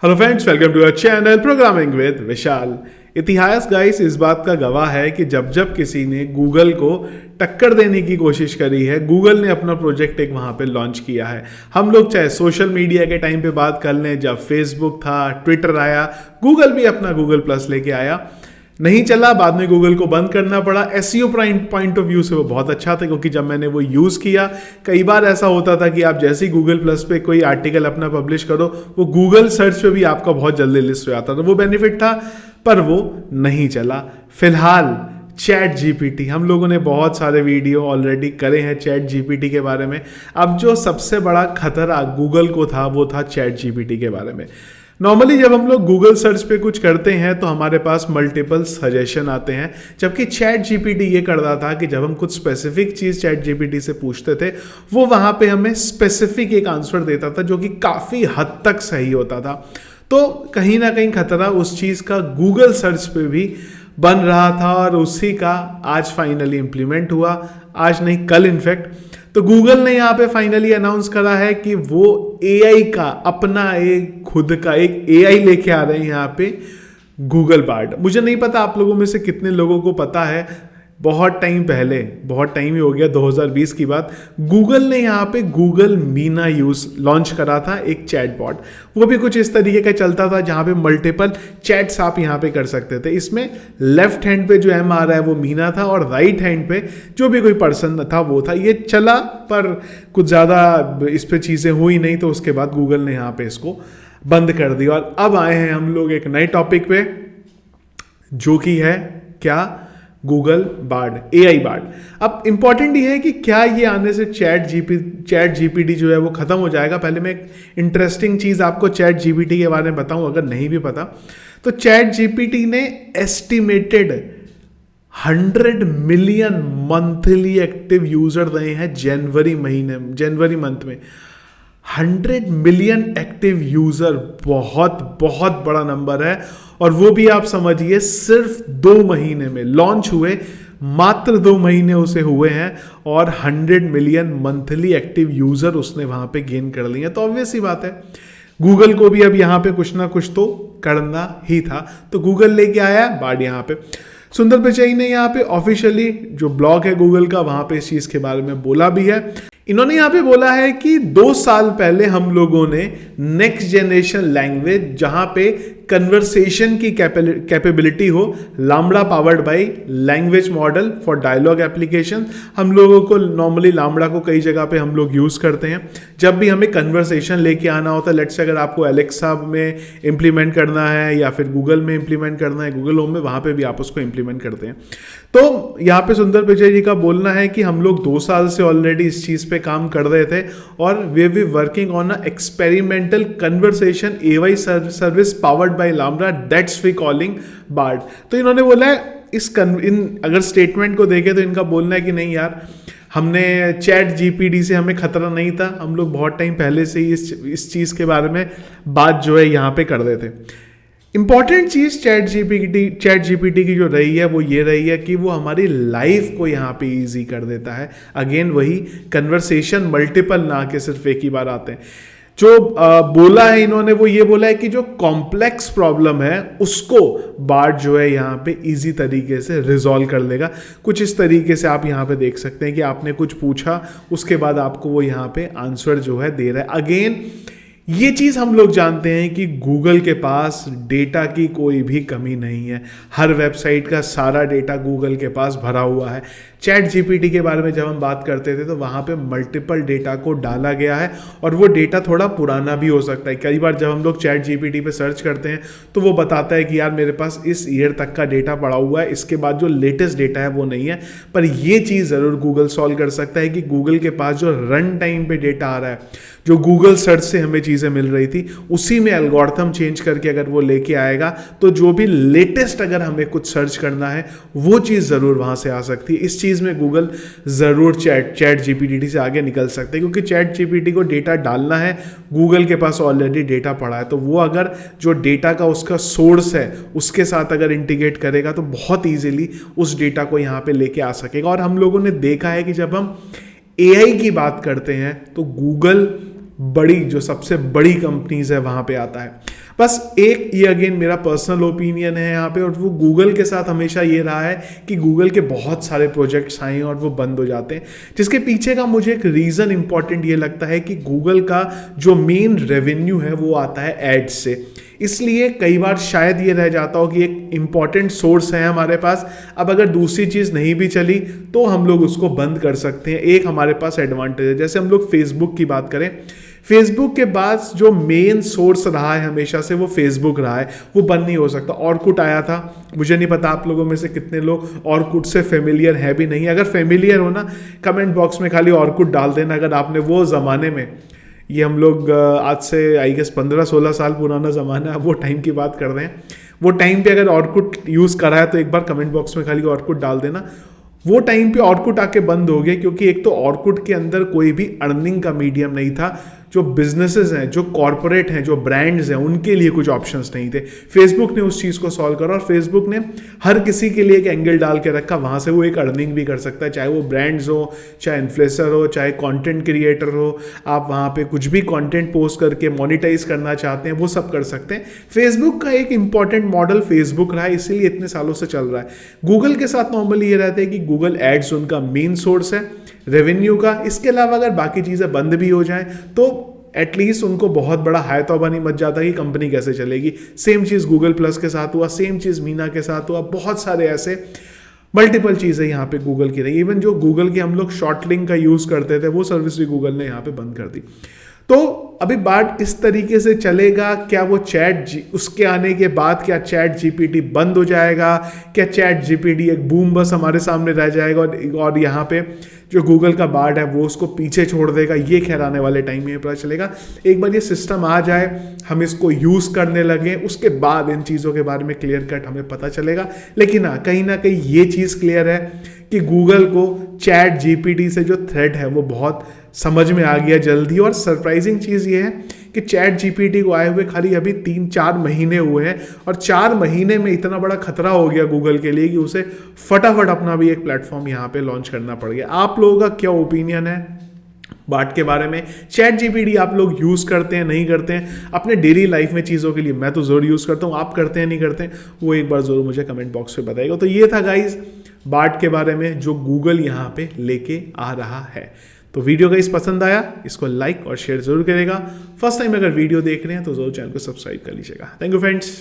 Hello friends, welcome to our channel programming with Vishal. इतिहास guys इस बात का गवाह है कि जब जब किसी ने गूगल को टक्कर देने की कोशिश करी है, गूगल ने अपना प्रोजेक्ट एक वहाँ पे लॉन्च किया है। हम लोग चाहे सोशल मीडिया के टाइम पे बात कर लें, जब फेसबुक था, ट्विटर आया, गूगल भी अपना गूगल प्लस लेके आया। नहीं चला, बाद में गूगल को बंद करना पड़ा। एसईओ पॉइंट ऑफ व्यू से वो बहुत अच्छा था, क्योंकि जब मैंने वो यूज़ किया, कई बार ऐसा होता था कि आप जैसे ही गूगल प्लस पे कोई आर्टिकल अपना पब्लिश करो, वो गूगल सर्च पे भी आपका बहुत जल्दी लिस्ट हो जाता था। वो बेनिफिट था, पर वो नहीं चला। फिलहाल चैट जीपीटी, हम लोगों ने बहुत सारे वीडियो ऑलरेडी करे हैं चैट जीपीटी के बारे में। अब जो सबसे बड़ा खतरा गूगल को था, वो था चैट जीपीटी के बारे में। नॉर्मली जब हम लोग गूगल सर्च पे कुछ करते हैं तो हमारे पास मल्टीपल सजेशन आते हैं, जबकि चैट जीपीटी ये करता था कि जब हम कुछ स्पेसिफिक चीज़ चैट जीपीटी से पूछते थे, वो वहाँ पे हमें स्पेसिफिक एक आंसर देता था, जो कि काफ़ी हद तक सही होता था। तो कहीं ना कहीं खतरा उस चीज़ का गूगल सर्च पे भी बन रहा था, और उसी का आज फाइनली इम्प्लीमेंट हुआ। आज नहीं, कल इनफैक्ट। तो गूगल ने यहाँ पे फाइनली अनाउंस करा है कि वो एआई का अपना एक खुद का एक एआई लेके आ रहे हैं यहाँ पे, गूगल बार्ड। मुझे नहीं पता आप लोगों में से कितने लोगों को पता है, बहुत टाइम पहले, बहुत टाइम ही हो गया, 2020 की बात, गूगल ने यहाँ पे गूगल मीना लॉन्च करा था, एक चैट बॉट। वो भी कुछ इस तरीके का चलता था, जहाँ पे मल्टीपल चैट्स आप यहाँ पे कर सकते थे। इसमें लेफ्ट हैंड पे जो एम आ रहा है वो मीना था, और राइट हैंड पे जो भी कोई पर्सन था वो था। ये चला, पर कुछ ज़्यादा इस पर चीज़ें हुई नहीं, तो उसके बाद गूगल ने यहाँ पे इसको बंद कर दिया। और अब आए हैं हम लोग एक नए टॉपिक पे, जो कि है क्या, गूगल बार्ड, एआई बार्ड। अब इंपॉर्टेंट ये है कि क्या ये आने से चैट जीपीटी जो है वो खत्म हो जाएगा। पहले मैं एक इंटरेस्टिंग चीज़ आपको चैट जीपीटी के बारे में बताऊं, अगर नहीं भी पता तो। चैट जीपीटी ने estimated 100 million monthly active user रहे हैं जनवरी मंथ में। 100 मिलियन एक्टिव यूजर बहुत बहुत बड़ा नंबर है, और वो भी आप समझिए सिर्फ 2 महीने में लॉन्च हुए, मात्र 2 महीने उसे हुए हैं, और 100 मिलियन मंथली एक्टिव यूजर उसने वहां पे गेन कर लिए। तो ऑब्वियस ही बात है, गूगल को भी अब यहाँ पे कुछ ना कुछ तो करना ही था, तो गूगल लेके आया बार्ड यहाँ पे। सुंदर पिचाई ने यहाँ पे ऑफिशियली जो ब्लॉग है गूगल का, वहां पे इस चीज के बारे में बोला भी है। इन्होंने यहाँ पे बोला है कि 2 साल पहले हम लोगों ने नेक्स्ट जनरेशन लैंग्वेज, जहां पे कन्वर्सेशन की कैपेबिलिटी हो, LaMDA powered by language model for dialogue application. हम लोगों को नॉर्मली लाम्बड़ा को कई जगह पे हम लोग यूज़ करते हैं जब भी हमें कन्वर्सेशन लेके आना होता है। लेट्स से अगर आपको एलेक्सा में इम्प्लीमेंट करना है, या फिर गूगल में इम्प्लीमेंट करना है, गूगल होम में, वहाँ पे भी आप उसको इम्प्लीमेंट करते हैं। तो यहाँ पे सुंदर पिचाई जी का बोलना है कि हम लोग 2 साल से ऑलरेडी इस चीज़ पे काम कर रहे थे, और वे we working on a experimental conversation AI service powered by LaMDA, that's we calling Bard. तो इन्होंने बोला है अगर स्टेटमेंट को देखें तो इनका बोलना है कि नहीं यार, हमने चैट जीपीटी से हमें खतरा नहीं था, हम लोग बहुत टाइम पहले से ही इस चीज़ के बारे में बात जो है यहाँ पे कर रहे थे। इंपॉर्टेंट चीज़ चैट जीपीटी की जो रही है वो ये रही है कि वो हमारी लाइफ को यहाँ पे इजी कर देता है। अगेन वही कन्वर्सेशन मल्टीपल, ना कि सिर्फ एक ही बार आते हैं। जो बोला है इन्होंने, वो ये बोला है कि जो कॉम्प्लेक्स प्रॉब्लम है उसको बार्ड जो है यहाँ पे इजी तरीके से रिजॉल्व कर लेगा। कुछ इस तरीके से आप यहाँ पे देख सकते हैं कि आपने कुछ पूछा, उसके बाद आपको वो यहाँ पे आंसर जो है दे रहा है। अगेन ये चीज़ हम लोग जानते हैं कि गूगल के पास डेटा की कोई भी कमी नहीं है। हर वेबसाइट का सारा डेटा गूगल के पास भरा हुआ है। चैट जीपीटी के बारे में जब हम बात करते थे तो वहाँ पे मल्टीपल डेटा को डाला गया है, और वो डेटा थोड़ा पुराना भी हो सकता है। कई बार जब हम लोग चैट जीपीटी पे सर्च करते हैं तो वो बताता है कि यार मेरे पास इस ईयर तक का डेटा पड़ा हुआ है, इसके बाद जो लेटेस्ट डेटा है वो नहीं है। पर ये चीज़ ज़रूर गूगल सॉल्व कर सकता है कि गूगल के पास जो रन टाइम पे डेटा आ रहा है, जो गूगल सर्च से हमें चीज़ें मिल रही थी, उसी में एल्गोरिथम चेंज करके अगर वो लेके आएगा तो जो भी लेटेस्ट अगर हमें कुछ सर्च करना है वो चीज़ ज़रूर वहाँ से आ सकती है। इस चीज़ में गूगल ज़रूर चैट जीपीटी से आगे निकल सकते हैं, क्योंकि चैट जीपीटी को डेटा डालना है, गूगल के पास ऑलरेडी डेटा पड़ा है। तो वो अगर जो डेटा का उसका सोर्स है उसके साथ अगर इंटीग्रेट करेगा तो बहुत ईजिली उस डेटा को यहाँ पे लेके आ सकेगा। और हम लोगों ने देखा है कि जब हम एआई की बात करते हैं तो गूगल बड़ी, जो सबसे बड़ी कंपनीज है वहां पे आता है। बस एक ये अगेन मेरा पर्सनल ओपिनियन है यहाँ पे, और वो गूगल के साथ हमेशा ये रहा है कि गूगल के बहुत सारे प्रोजेक्ट्स आए और वो बंद हो जाते हैं, जिसके पीछे का मुझे एक रीज़न इंपॉर्टेंट ये लगता है कि गूगल का जो मेन रेवेन्यू है वो आता है एड्स से। इसलिए कई बार शायद ये रह जाता हो कि एक इम्पॉर्टेंट सोर्स है हमारे पास, अब अगर दूसरी चीज़ नहीं भी चली तो हम लोग उसको बंद कर सकते हैं। एक हमारे पास एडवांटेज है। जैसे हम लोग फेसबुक की बात करें, फेसबुक के बाद जो मेन सोर्स रहा है हमेशा से वो फेसबुक रहा है, वो बंद नहीं हो सकता। ऑर्कुट आया था, मुझे नहीं पता आप लोगों में से कितने लोग ऑर्कुट से फेमिलियर है भी नहीं। अगर फेमिलियर हो ना, कमेंट बॉक्स में खाली ऑर्कुट डाल देना अगर आपने वो ज़माने में, ये हम लोग आज से आई गेस 15-16 साल पुराना ज़माना है, वो टाइम की बात कर रहे हैं, वो टाइम पे अगर ऑर्कुट यूज़ करा है तो एक बार कमेंट बॉक्स में खाली ऑर्कुट डाल देना। वो टाइम पे ऑर्कुट आके बंद हो गया क्योंकि एक तो ऑर्कुट के अंदर कोई भी अर्निंग का मीडियम नहीं था। जो बिजनेसेस हैं, जो कॉरपोरेट हैं, जो ब्रांड्स हैं, उनके लिए कुछ ऑप्शंस नहीं थे। फेसबुक ने उस चीज़ को सॉल्व करा और फेसबुक ने हर किसी के लिए एक एंगल डाल के रखा, वहाँ से वो एक अर्निंग भी कर सकता है, चाहे वो ब्रांड्स हो, चाहे इन्फ्लुएंसर हो, चाहे कंटेंट क्रिएटर हो। आप वहाँ पे कुछ भी कंटेंट पोस्ट करके मोनेटाइज करना चाहते हैं वो सब कर सकते हैं। फेसबुक का एक इंपॉर्टेंट मॉडल फेसबुक रहा है, इसीलिए इतने सालों से चल रहा है। गूगल के साथ नॉर्मली ये रहता है कि गूगल एड्स उनका मेन सोर्स है रेवेन्यू का। इसके अलावा अगर बाकी चीज़ें बंद भी हो जाएं तो एटलीस्ट उनको बहुत बड़ा हाय तौबा नहीं मच जाता कि कंपनी कैसे चलेगी। सेम चीज़ गूगल प्लस के साथ हुआ, सेम चीज़ मीना के साथ हुआ, बहुत सारे ऐसे मल्टीपल चीज़ें यहाँ पे गूगल की रही। इवन जो गूगल की हम लोग शॉर्ट लिंक का यूज़ करते थे वो सर्विस भी गूगल ने यहाँ पे बंद कर दी। तो अभी बात इस तरीके से चलेगा, क्या वो उसके आने के बाद क्या चैट जीपीटी बंद हो जाएगा, क्या चैट जीपीटी एक बूम बस हमारे सामने रह जाएगा और यहाँ पे जो गूगल का बार्ड है वो उसको पीछे छोड़ देगा, ये खैर आने वाले टाइम में पता चलेगा। एक बार ये सिस्टम आ जाए, हम इसको यूज़ करने लगे, उसके बाद इन चीज़ों के बारे में क्लियर कट हमें पता चलेगा। लेकिन हाँ, कहीं ना कहीं ये चीज़ क्लियर है कि गूगल को चैट जीपीटी से जो थ्रेट है वो बहुत समझ में आ गया जल्दी। और सरप्राइजिंग चीज़ ये है कि चैट जीपीटी को आए हुए खाली अभी 3-4 महीने हुए हैं और 4 महीने में इतना बड़ा खतरा हो गया गूगल के लिए कि उसे फटाफट अपना भी एक प्लेटफॉर्म यहाँ पे लॉन्च करना पड़ गया। आप लोगों का क्या ओपिनियन है बात के बारे में? चैट जीपीटी आप लोग यूज़ करते हैं, नहीं करते हैं अपने डेली लाइफ में चीज़ों के लिए? मैं तो ज़रूर यूज़ करता हूँ, आप करते हैं नहीं करते हैं वो एक बार ज़रूर मुझे कमेंट बॉक्स पे बताइएगा। तो ये था गाइज बात के बारे में जो गूगल यहाँ पे लेके आ रहा है। तो वीडियो गाइस पसंद आया, इसको लाइक और शेयर जरूर करेगा। फर्स्ट टाइम अगर वीडियो देख रहे हैं तो जरूर चैनल को सब्सक्राइब कर लीजिएगा। Thank you friends.